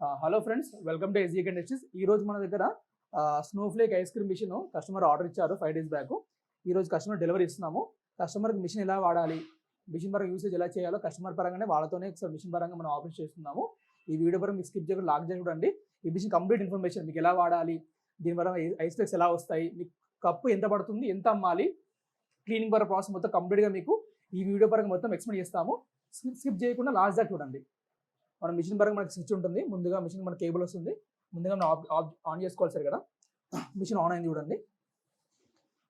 Hello friends, welcome to SGK industries. ఈ రోజు మన దగ్గర snowflake ice cream machine customer order ఇచ్చారు 5 days బ్యాక్. ఈ రోజు కస్టమర్ డెలివరీ ఇస్తున్నాము. కస్టమర్కి మిషన్ ఎలా వాడాలి, మిషన్ పరంగా యూసేజ్ ఎలా చేయాలో కస్టమర్ పరంగానే వాళ్ళతోనే ఒకసారి మిషన్ పరంగా మనం ఆపరేట్ చేస్తున్నాము. ఈ వీడియో పరంగా మీకు స్కిప్ చేయకుండా లాక్ చేసి చూడండి. ఈ మిషన్ కంప్లీట్ ఇన్ఫర్మేషన్ మీకు ఎలా వాడాలి, దీని పరంగా ఐస్ ఫ్లేక్స్ ఎలా వస్తాయి, మీకు కప్పు ఎంత పడుతుంది, ఎంత అమ్మాలి, క్లీనింగ్ పరంగా ప్రాసెస్ మొత్తం కంప్లీట్గా మీకు ఈ వీడియో పరంగా మొత్తం ఎక్స్ప్లెయిన్ చేస్తాము. స్కిప్ చేయకుండా లాస్ట్ దాకా చూడండి. మన మిషన్ పరంగా మనకి స్విచ్ ఉంటుంది. ముందుగా మిషన్ మన కేబుల్ వస్తుంది. ముందుగా మనం ఆన్ చేసుకోవాలి సార్. ఇక్కడ మిషన్ ఆన్ అయింది చూడండి.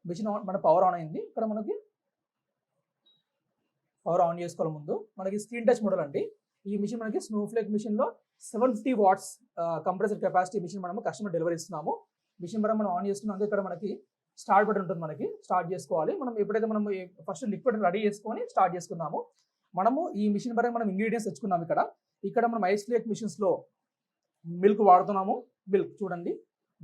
మిషన్ ఆన్, మన పవర్ ఆన్ అయింది. ఇక్కడ మనకి పవర్ ఆన్ చేసుకోవాలి. ముందు మనకి స్క్రీన్ టచ్ మోడల్ అండి. ఈ మిషన్ మనకి స్నోఫ్లేక్ మిషన్లో 750 watts కంప్రెసర్ కెపాసిటీ మిషన్ మనము కస్టమర్ డెలివరీ ఇస్తున్నాము. మిషన్ పరంగా మనం ఆన్ చేస్తున్నాం. ఇక్కడ మనకి స్టార్ట్ బటన్ ఉంటుంది. మనకి స్టార్ట్ చేసుకోవాలి. మనం ఎప్పుడైతే మనం ఫస్ట్ లిక్విడ్ రెడీ చేసుకొని స్టార్ట్ చేసుకుందాము. మనము ఈ మిషన్ పరంగా మనం ఇంగ్రీడియంట్స్ తెచ్చుకున్నాము. ఇక్కడ మనం ఐస్ ఫ్లేక్ మిషన్స్లో మిల్క్ వాడుతున్నాము. మిల్క్ చూడండి,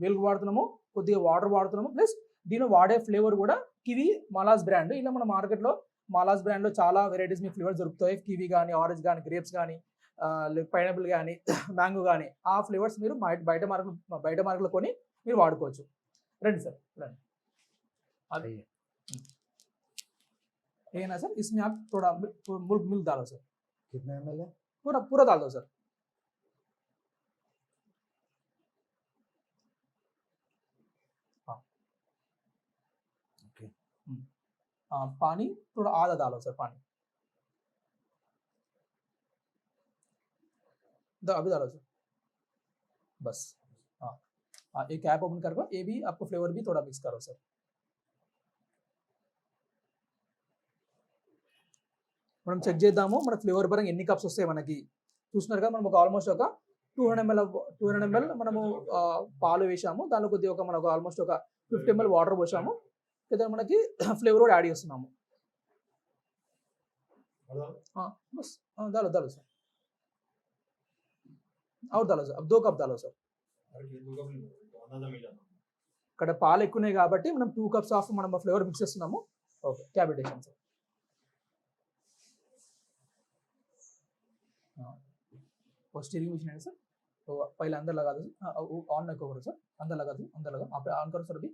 మిల్క్ వాడుతున్నాము, కొద్దిగా వాటర్ వాడుతున్నాము. ప్లస్ దీనిలో వాడే ఫ్లేవర్ కూడా కివి మాలాస్ బ్రాండ్. ఇలా మన మార్కెట్లో మాలాస్ బ్రాండ్లో చాలా వెరైటీస్ మీకు ఫ్లేవర్స్ దొరుకుతాయి. కివి కానీ, ఆరెంజ్ కానీ, గ్రేప్స్ కానీ, పైనాపిల్ కానీ, మ్యాంగో కానీ, ఆ ఫ్లేవర్స్ మీరు బయట మార్కెట్లో కొని మీరు వాడుకోవచ్చు. రండి సార్, రండి. అదే ఏనా सर, इसमें आप थोड़ा मिल्क डालो सर. कितना ml है? पूरा डाल दो सर. हाँ ओके. पानी थोड़ा आधा डालो सर. पानी अभी डालो सर, बस. हाँ हाँ, ये कैप ओपन करो. ये भी आपको फ्लेवर भी थोड़ा मिक्स करो सर. మనం చెక్ చేద్దాము మన ఫ్లేవర్ పరంగా ఎన్ని కప్స్ వస్తాయి. మనకి చూస్తున్నారు కదా, మనం ఒక ఆల్మోస్ట్ ఒక 200 ml మనము పాలు వేసాము. దానిలో కొద్దిగా ఒక మనకు ఆల్మోస్ట్ ఒక 50 ml వాటర్ పోసాము. లేదా మనకి ఫ్లేవర్ కూడా యాడ్ చేస్తున్నాము. బస్ डालो डालो सर, और डालो सर. अब 2 कप डालो सर. ఇక్కడ పాలు ఎక్కువనే కాబట్టి మనం 2 cups ఆఫ్ మనం ఫ్లేవర్ మిక్స్ చేస్తున్నాము. Okay, cavitation sir. वो स्टीयरिंग मशीन है सर. तो पहले अंदर लगा दो. ऑन नहीं करो सर, अंदर लगा दो. अंदर लगा, आप ऑन करो सर. अभी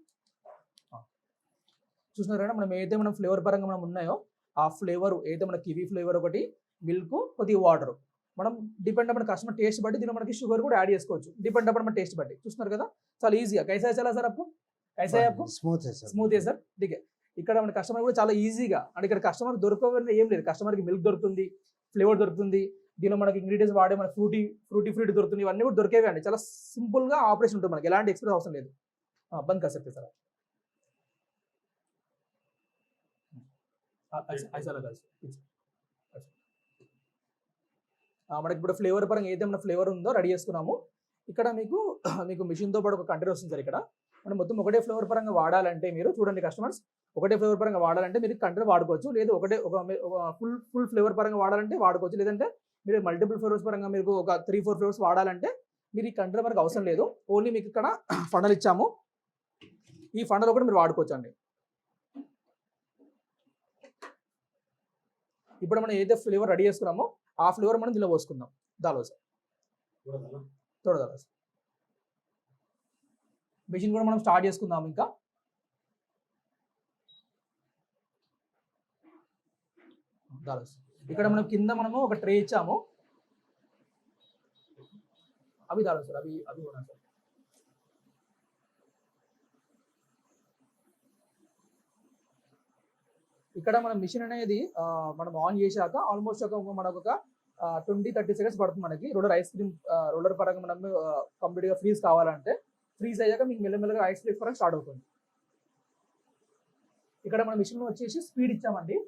చూస్తున్నారు కదా, మనం ఏదైతే మనం ఫ్లేవర్ పరంగా మనం ఉన్నాయో ఆ ఫ్లేవర్ ఏదైతే మన కివీ ఫ్లేవర్ ఒకటి, మిల్క్, కొద్దిగా వాటర్, మనం డిపెండ్ అప్పుడు కస్టమర్ టేస్ట్ బట్టి దీనిలో మనకి షుగర్ కూడా యాడ్ చేసుకోవచ్చు. డిపెండ్ అప్పుడు మన టేస్ట్ బట్టి. చూస్తున్నారు కదా, చాలా ఈజీగా. కైసా చలా సార్ అప్పు, కైసా అప్పు स्मूथ है सर. Smooth sir. దిగే ఇక్కడ మన కస్టమర్ కూడా చాలా ఈజీగా, అంటే ఇక్కడ కస్టమర్ దొరకవని ఏం లేదు. కస్టమర్కి మిల్క్ దొరుకుతుంది, ఫ్లేవర్ దొరుకుతుంది, దీనిలో మనకి ఇంగ్రీడియంట్స్ వాడే మన ఫ్రూటీ దొరుకుతుంది. ఇవన్నీ కూడా దొరికేవి అండి. చాలా సింపుల్గా ఆపరేషన్ ఉంటుంది. మనకి ఎలాంటి ఎక్స్ప్రెస్ అవసరం లేదు. బంద్ कर सकते सर. మనకి ఇప్పుడు ఫ్లేవర్ పరంగా ఏదైతే మన ఫ్లేవర్ ఉందో రెడీ చేసుకున్నాము. ఇక్కడ మీకు మిషన్తో పాటు ఒక కంటైనర్ వస్తుంది సార్. ఇక్కడ మనం మొత్తం ఒకటే ఫ్లేవర్ పరంగా వాడాలంటే మీరు చూడండి కస్టమర్స్, ఒకటే ఫ్లేవర్ పరంగా వాడాలంటే మీరు కంటైనర్ వాడుకోవచ్చు. లేదు ఒక ఫుల్ ఫ్లేవర్ పరంగా వాడాలంటే వాడుకోవచ్చు. లేదంటే మీరు మల్టిపుల్ ఫ్లేవర్స్ పరంగా మీకు ఒక 3-4 ఫ్లేవర్స్ వాడాలంటే మీరు ఈ కంటైనర్ వరకు అవసరం లేదు. ఓన్లీ మీకు ఇక్కడ ఫండల్ ఇచ్చాము. ఈ ఫండల్ కూడా మీరు వాడుకోవచ్చు అండి. ఇప్పుడు మనం ఏదైతే ఫ్లేవర్ రెడీ చేసుకున్నామో ఆ ఫ్లేవర్ మనం దీనిలో పోసుకుందాం. దాలో సార్, తోడ దాలో సార్. మిషన్ కూడా మనం స్టార్ట్ చేసుకుందాం. ఇంకా దాలో సార్. ఇక్కడ మనం కింద మనము ఒక ట్రే ఇచ్చాము. అవి దాలో సార్, అవి కూడా సార్. ఇక్కడ మన మిషన్ అనేది మనం ఆన్ చేశాక ఆల్మోస్ట్ మనకు ఒక 20-30 seconds పడుతుంది. మనకి ఐస్ క్రీమ్ రోలర్ పరంగా మనం కంప్లీట్గా ఫ్రీజ్ కావాలంటే, ఫ్రీజ్ అయ్యాక మీకు మెల్లమెల్లగా ఐస్ క్రీమ్ పరంగా స్టార్ట్ అవుతుంది. ఇక్కడ మన మిషన్ వచ్చేసి స్పీడ్ ఇచ్చామండి.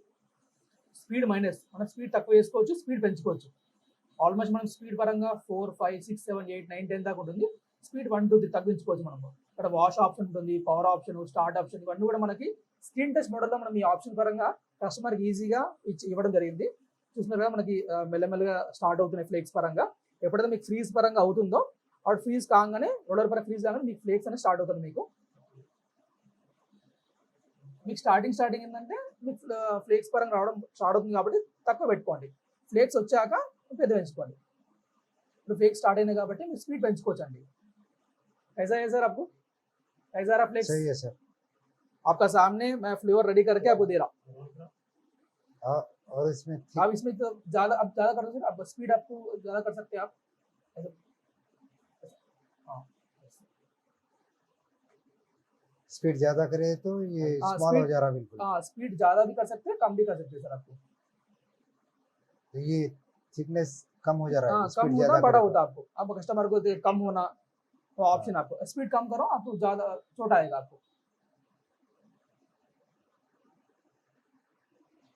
స్పీడ్ మైనస్, మనం స్పీడ్ తక్కువ చేసుకోవచ్చు, స్పీడ్ పెంచుకోవచ్చు. ఆల్మోస్ట్ మనం స్పీడ్ పరంగా 4, 5, 6, 7, 8, 9, 10 దాకా ఉంటుంది. స్పీడ్ 1, 2, 3 తగ్గించుకోవచ్చు. మనం ఇక్కడ వాష్ ఆప్షన్ ఉంటుంది, పవర్ ఆప్షన్, స్టార్ట్ ఆప్షన్, ఇవన్నీ కూడా మనకి స్క్రీన్ టచ్ మోడల్లో మనం ఈ ఆప్షన్ పరంగా కస్టమర్కి ఈజీగా ఇవ్వడం జరిగింది. చూస్తున్నారు కదా, మనకి మెల్లమెల్లగా స్టార్ట్ అవుతున్నాయి ఫ్లేక్స్ పరంగా. ఎప్పుడైతే మీకు ఫ్రీజ్ పరంగా అవుతుందో అప్పుడు ఫ్రీజ్ కాగానే రోలర్ పరంగా ఫ్రీజ్ కాగానే మీకు ఫ్లేక్స్ అనేది స్టార్ట్ అవుతుంది. మీకు స్టార్టింగ్ ఏంటంటే మీకు ఫ్లేక్స్ పరంగా రావడం స్టార్ట్ అవుతుంది కాబట్టి తక్కువ పెట్టుకోండి. ఫ్లేక్స్ వచ్చాక పెద్ద పెంచుకోండి. ఇప్పుడు ఫ్లేక్స్ స్టార్ట్ అయినాయి కాబట్టి మీరు స్పీడ్ పెంచుకోవచ్చండి. कैसा है सर आपको? कैसा रहा फ्लेक्स? सही है सर। आपका सामने मैं फ्लेवर रेडी करके आपको दे रहा हूँ. और इसमें आप इसमें तो ज़्यादा अब ज़्यादा कर सकते हैं, आप स्पीड आपको ज़्यादा कर सकते हैं आप. हाँ स्पीड ज्यादा करे तो ये हाँ, स्मॉल हो speed- जा रहा बिल्कुल। हाँ स्पीड ज़्यादा भी कर सकते हैं, कम भी कर सकते हैं सर आपको. तो ये थिकनेस कम हो जा रहा हाँ है, कम स्पीड होना ज्यादा बड़ा करे होता है आपको. आपको कस्टमर को कम होना तो ऑप्शन आपको स्पीड कम करो, आपको ज़्यादा छोटा आएगा आपको.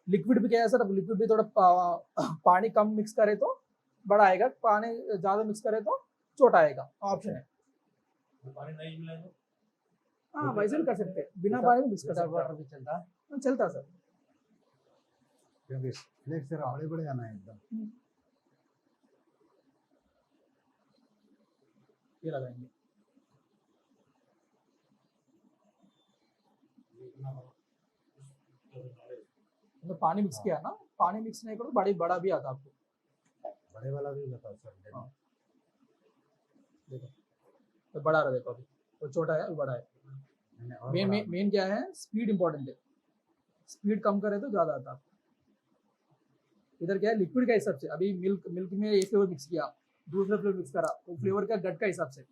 लिक्विड भी क्या है सर, अब लिक्विड भी थोड़ा पानी कम मिक्स करे तो बड़ा आएगा, पानी ज़्यादा मिक्स करे तो छोटा आएगा. ऑप्शन है. पानी नहीं मिला तो हाँ वैसे भी कर सकते हैं, बिना पानी में मिक्स कर सकते वाटर भी चलता है हैं. चलता सर. क्योंकि फ्लेक्स जरा बड़े बड़े आना है एकदम। ये लगाएंगे. तो पानी मिक्स किया ना, पानी मिक्स नहीं करो बड़ी बड़ा भी आता आपको. बड़े वाला भी बताओ सर। हाँ. देखो तो बड़ा रहा, देखो अभी तो छोटा है, अभी बड़ा है. मैंने और मेन बढ़ा- मेन क्या है, स्पीड इंपॉर्टेंट है. स्पीड कम करे तो ज़्यादा आता है. इधर क्या है, लिक्विड का हिसाब से. अभी मिल्क में ये फ्लेवर मिक्स किया, दूसरा फ्लेवर मिक्स करा, वो फ्लेवर का गट का हिसाब से.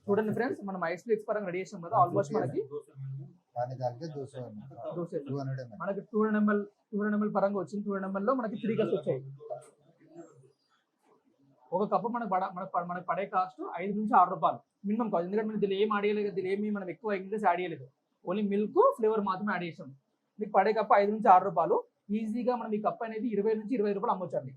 చూడండి ఫ్రెండ్స్, మనం ఐస్ ఫ్లేక్స్ పరంగా రెడీ చేసాం కదా. ఆల్మోస్ట్ మనకి पानी डाल के 200 200 ml మనకి 200 ml పరంగా వచ్చింది. 200 ml లో మనకి 3 కప్స్ వచ్చాయి. ఒక కప్పు మనకు పడే కాస్ట్ 5 నుంచి 6 రూపాయలు మినిమం కాస్ట్. ఎందుకంటే మనం దీనిలో ఏం యాడ్ చేయలేదు, దీనిలో ఏమి మనం ఎక్కువ ఇంగ్రీడియంట్స్ యాడ్ చేయలేదు, ఓన్లీ మిల్క్ ఫ్లేవర్ మాత్రమే యాడ్ చేసాం. మీకు పడే కప్పు 5 నుంచి 6 రూపాయలు. ఈజీగా మనం ఈ కప్ అనేది 20 నుంచి 25 రూపాయలు అమ్మొచ్చండి.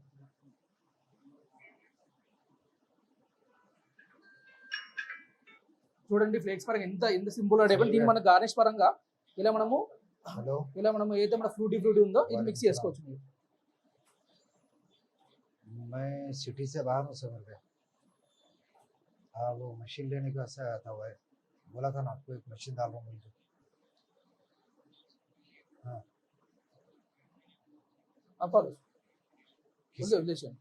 చూడండి ఫ్లేక్స్ పరంగా ఎంత సింపుల్ గా టేబుల్. దీన్ని మన గార్నిష్ పరంగా ఇలా మనము हेलो ఏదైతే మన ఫ్రూటీ ఉందో ఇది మిక్స్ చేసుకోవచ్చు మీరు. मैं सिटी से बाहर हूँ समर पे। हाँ वो मशीन लेने का ऐसा आया था, वो बोला था ना आपको एक मशीन डालो मुझे। हाँ అప్పాలు किस- వదిలేసాను.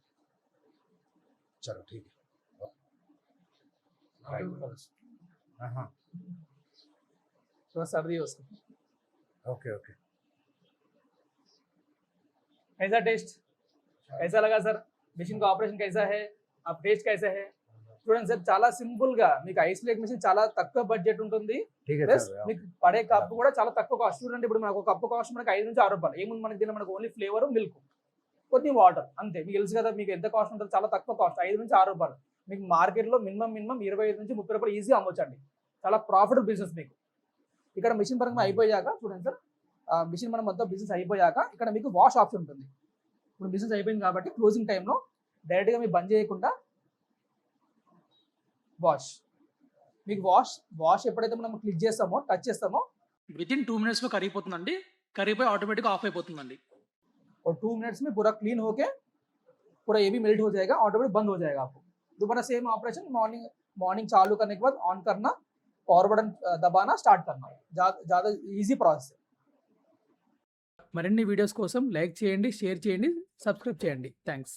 चलो ठीक है। हाँ हाँ थोड़ा सर्दी है उसको. Okay okay. कैसा टेस्ट, कैसा लगा सर? మిషన్ का ఆపరేషన్ कैसा है, आप टेस्ट कैसा है? చూడండి సార్, చాలా సింపుల్ గా మీకు ఐస్ ఫ్లేక్ మిషన్ చాలా తక్కువ బడ్జెట్ ఉంటుంది. ठीक है ప్లస్ चलो మీకు పడే కప్పు కూడా చాలా తక్కువ కాస్ట్. చూడండి ఇప్పుడు మనకు ఒక కప్పు కాస్ట్ మనకి 5 నుంచి 6 రూపాయలు. ఏముంది మనకి దీనిలో, మనకు ఓన్లీ ఫ్లేవర్, మిల్క్, కొద్ది వాటర్ అంతే. మీకు తెలుసు కదా మీకు ఎంత కాస్ట్ ఉంటుంది, చాలా తక్కువ కాస్ట్, 5 నుంచి 6 రూపాయలు. మీకు మార్కెట్లో మినిమం 25 నుంచి 30 రూపాయలు ఈజీగా అమ్మొచ్చండి. చాలా ప్రాఫిటబుల్ బిజినెస్ మీకు. ఇక్కడ మిషన్ పరంగా అయిపోయాక చూడండి సార్, మిషన్ మనం మొత్తం బిజినెస్ అయిపోయాక ఇక్కడ మీకు వాష్ ఆప్షన్ ఉంటుంది. ఇప్పుడు బిజినెస్ అయిపోయింది కాబట్టి క్లోజింగ్ టైంలో డైరెక్ట్గా మీరు బంద్ చేయకుండా వాష్, మీకు వాష్ ఎప్పుడైతే మనం క్లిక్ చేస్తామో, టచ్ చేస్తామో, విత్ ఇన్ 2 minutes కరిగిపోతుందండి. కరిగిపోయి ఆటోమేటిక్గా ఆఫ్ అయిపోతుందండి. और 2 minutes में पूरा क्लीन होके पूरा ये भी मेल्ट हो जाएगा, ऑटोमेटिक बंद हो जाएगा आपको. दोबारा सेम ऑपरेशन मॉर्निंग चालू करने के बाद ऑन करना, पावर बटन दबाना, स्टार्ट करना. ज़्यादा ఈజీ ప్రాసెస్. మరిన్ని వీడియోస్ కోసం లైక్ చేయండి, షేర్ చేయండి, సబ్స్క్రైబ్ చేయండి. థ్యాంక్స్.